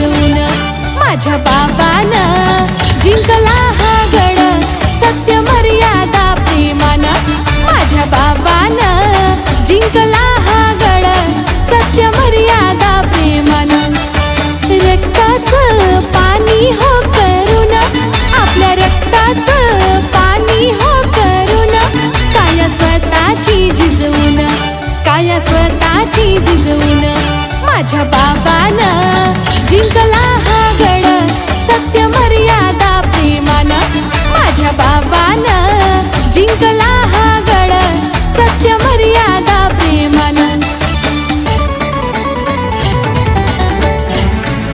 झिजवून माझ्या बाबानं जिंकला हा गड सत्य मर्यादा प्रेमानं माझ्या बाबानं जिंकला हा गड सत्य मर्यादा प्रेमानं रक्ताचं पाणी हो करून आपल्या रक्ताचं पाणी हो करून काया स्वतःची झिजवून काया स्वतःची झिजवून माझ्या बाबानं